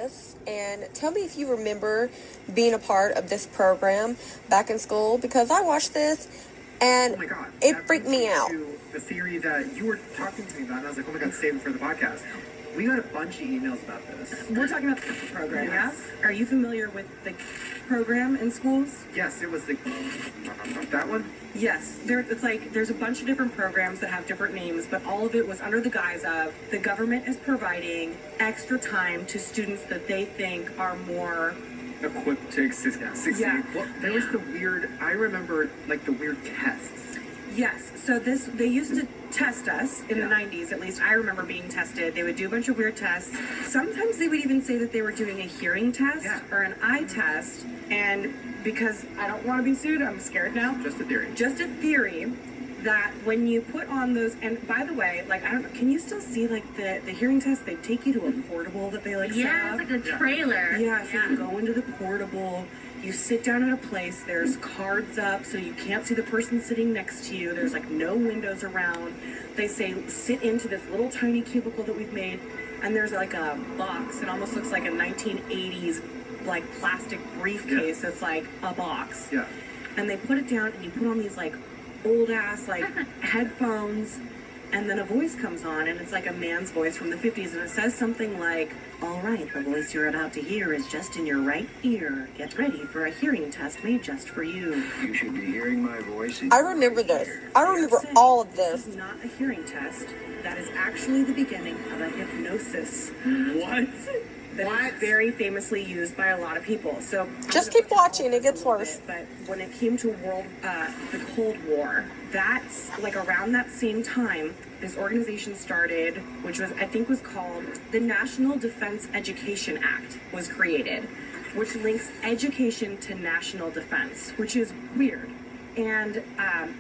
us and tell me if you remember being a part of this program back in school, because I watched this and oh my God, it freaked me out. The theory that you were talking to me about, and I was like, oh my God, save it for the podcast. We got a bunch of emails about this. We're talking about the program, Yes. yeah? Are you familiar with the program in schools? Yes, it was the that one. Yes. There's a bunch of different programs that have different names, but all of it was under the guise of the government is providing extra time to students that they think are more Equipped to succeed. Yeah. Well, there was the weird. I remember like the weird tests. Yes, so they used to test us in the Yeah. 90s, at least I remember being tested. They would do a bunch of weird tests. Sometimes they would even say that they were doing a hearing test Yeah. or an eye test, and because I don't want to be sued, I'm scared now. Just a theory. Just a theory that when you put on those, and by the way, like, I don't know, can you still see like the hearing test? They take you to a portable that they like set Yeah, up. it's like a trailer. Yeah, so you go into the portable, you sit down at a place, there's cards up so you can't see the person sitting next to you, there's like no windows around. They say sit into this little tiny cubicle that we've made, and there's like a box. It almost looks like a 1980s like plastic briefcase that's like a box. Yeah. And they put it down and you put on these like old ass like headphones, and then a voice comes on, and it's like a man's voice from the 50s, and it says something like, all right, the voice you're about to hear is just in your right ear. Get ready for a hearing test made just for you. You should be hearing my voice. I remember this. I remember all of This this. is not a hearing test. That is actually the beginning of a hypnosis. What? That is very famously used by a lot of people. So Just keep watching, it gets worse. But when it came to the Cold War, that's like around that same time, this organization started, which was, I think was called the National Defense Education Act was created, which links education to national defense, which is weird. And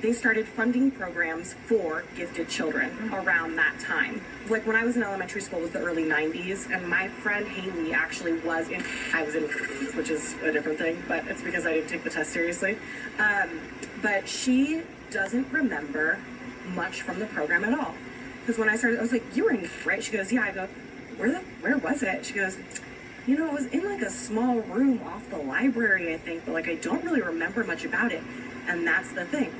they started funding programs for gifted children around that time. Like when I was in elementary school, it was the early 90s, and my friend Haley actually I was in, which is a different thing, but it's because I didn't take the test seriously. But she doesn't remember much from the program at all. Because when I started, I was like, you were in, right? She goes, yeah. I go, where was it? She goes, you know, it was in like a small room off the library, I think, but like I don't really remember much about it. And that's the thing.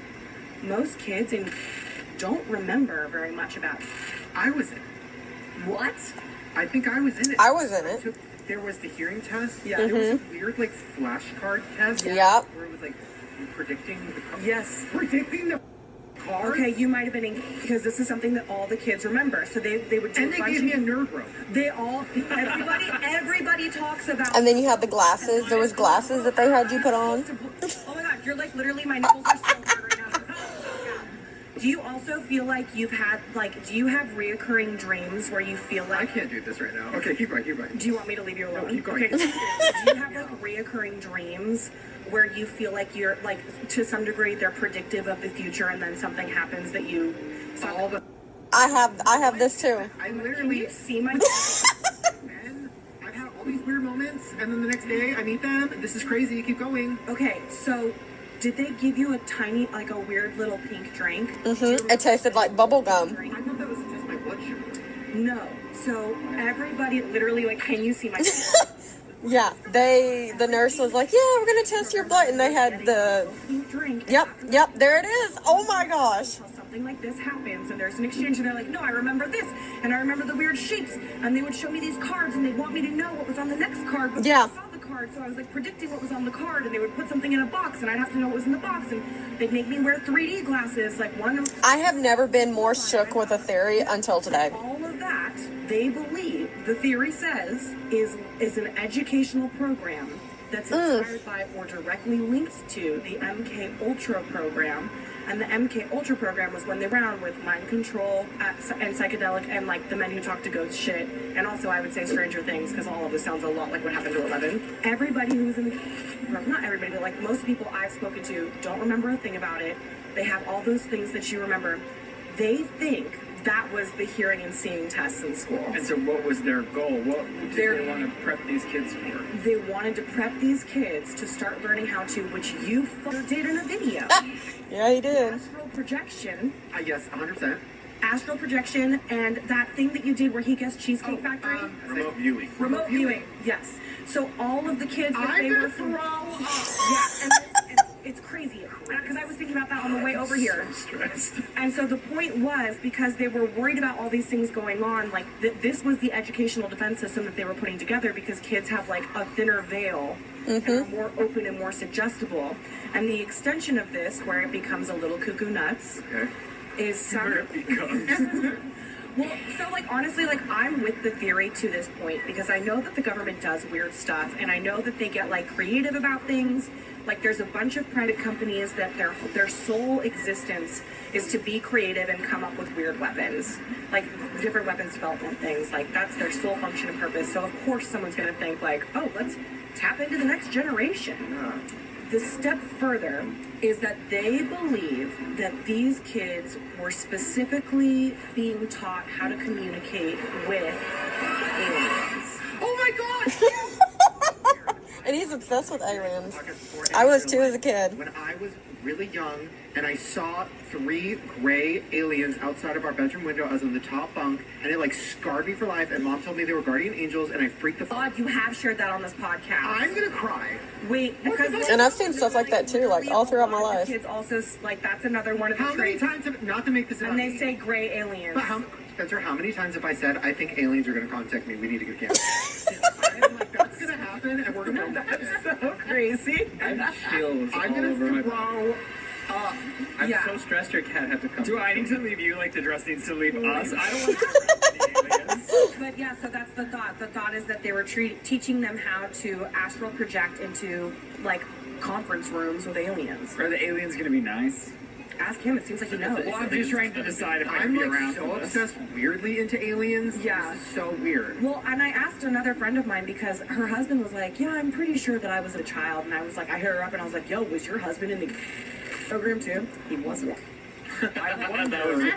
Most kids don't remember very much about it. I was in it. What? I think I was in it. I was in it. There was the hearing test. Yeah. There was a weird like flashcard test. Yep. Where it was like predicting the card. Yes. Predicting the card. Okay, you might have been in, because this is something that all the kids remember. So they would do And they gave me a nerd rope. Everybody talks about. And then you had the glasses. There was glasses that they had you put on. Oh my God, you're like literally, my nipples are so hard right now. Yeah. Do you also feel like do you have reoccurring dreams where you feel I like, can't do this right now. Okay, keep going. do you want me to leave you alone? No, keep going. Okay. Do you have like reoccurring dreams where you feel like you're like, to some degree, they're predictive of the future, and then something happens that you All the I have this too. I Can literally you see my man, I've had all these weird moments, and then the next day I meet them. This is crazy. Keep going. Okay, so did they give you a tiny, like a weird little pink drink? It tasted like bubble gum. I thought that was just my blood sugar. No. So everybody literally, like, can you see my Yeah, the nurse was like, yeah, we're gonna test your blood, and they had the, pink drink? yep, there it is. Oh my gosh. Something like this happens, and there's an exchange, and they're like, no, I remember this, and I remember the weird shapes, and they would show me these cards, and they'd want me to know what was on the next card before Yeah. I saw the card, so I was like predicting what was on the card, and they would put something in a box, and I'd have to know what was in the box, and they'd make me wear 3D glasses, like one. I have never been more shook with a theory until today. All of that, they believe, the theory says, is an educational program that's inspired by or directly linked to the MK Ultra program. And the MK Ultra program was when they were around with mind control and psychedelic and like the men who talk to ghost shit. And also I would say Stranger Things, because all of this sounds a lot like what happened to 11. Everybody who was in the, not everybody, but like most people I've spoken to don't remember a thing about it. They have all those things that you remember. They think that was the hearing and seeing tests in school. And so, what was their goal? What did they want to prep these kids for? They wanted to prep these kids to start learning how to, which you did in a video. Yeah, he did. Astral projection. Yes, 100%. astral projection, and that thing that you did where he guessed Cheesecake Factory. Remote viewing. Remote viewing, yes. So all of the kids that I'm they gonna were throw up. yeah, and it's crazy because I was thinking about that on the way over here. Stressed. And so the point was, because they were worried about all these things going on, like this was the educational defense system that they were putting together, because kids have like a thinner veil and are more open and more suggestible. And the extension of this, where it becomes a little cuckoo nuts, Okay. is some. Where it becomes. Well, so like honestly, like I'm with the theory to this point, because I know that the government does weird stuff, and I know that they get like creative about things. Like there's a bunch of private companies that their sole existence is to be creative and come up with weird weapons, like different weapons development things. Like that's their sole function and purpose. So of course someone's gonna think like, oh, let's tap into the next generation. The step further is that they believe that these kids were specifically being taught how to communicate with aliens. Oh my god! And he's obsessed with aliens. I was too as a kid. When I was really young and I saw 3 gray aliens outside of our bedroom window, I was in the top bunk, and it like scarred me for life, and mom told me they were guardian angels, and I freaked the God, you have shared that on this podcast. I'm gonna cry. Wait, because And I've seen stuff like that too, like all throughout my life. Kids also like that's another one of the How many traits. times have, not to make this about And they me, say gray aliens. but Spencer, how many times have I said, I think aliens are gonna contact me, we need to get canceled? I'm like, that's gonna happen, and we're gonna That's so crazy. Chills I'm all over gonna my throw up. I'm Yeah. so stressed your cat had to come. Do I need to leave you like the dress needs to leave us? I don't want to the aliens. But yeah, so that's the thought. The thought is that they were teaching them how to astral project into like conference rooms with aliens. Are the aliens gonna be nice? Ask him. It seems like he knows. Well, I'm just trying to decide if I I'm can be like around so for this. obsessed weirdly into aliens. Yeah. This is so weird. Well, and I asked another friend of mine, because her husband was like, yeah, I'm pretty sure that I was a child. And I was like, I hit her up and I was like, yo, was your husband in the program too? He wasn't. I wonder,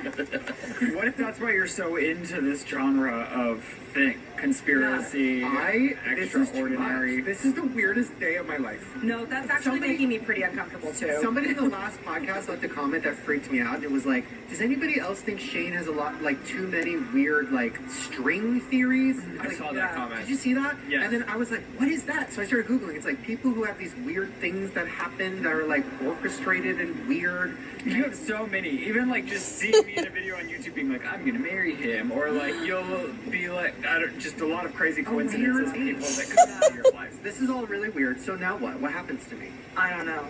what if that's why you're so into this genre of thing? Conspiracy, This is too much. extraordinary. This is the weirdest day of my life. No, that's actually Somebody- making me pretty uncomfortable too. Somebody in the last podcast left a comment that freaked me out, and it was like, does anybody else think Shane has a lot, like, too many weird, like, string theories? I Like, saw that yeah. comment. Did you see that? Yes. And then I was like, what is that? So I started Googling. It's like people who have these weird things that happen that are, like, orchestrated and weird. You have so many. Even like just seeing me in a video on YouTube being like, I'm gonna marry him, or like you'll be like, I don't, just a lot of crazy coincidences of people that come into your life. This is all really weird. So now what? What happens to me? I don't know.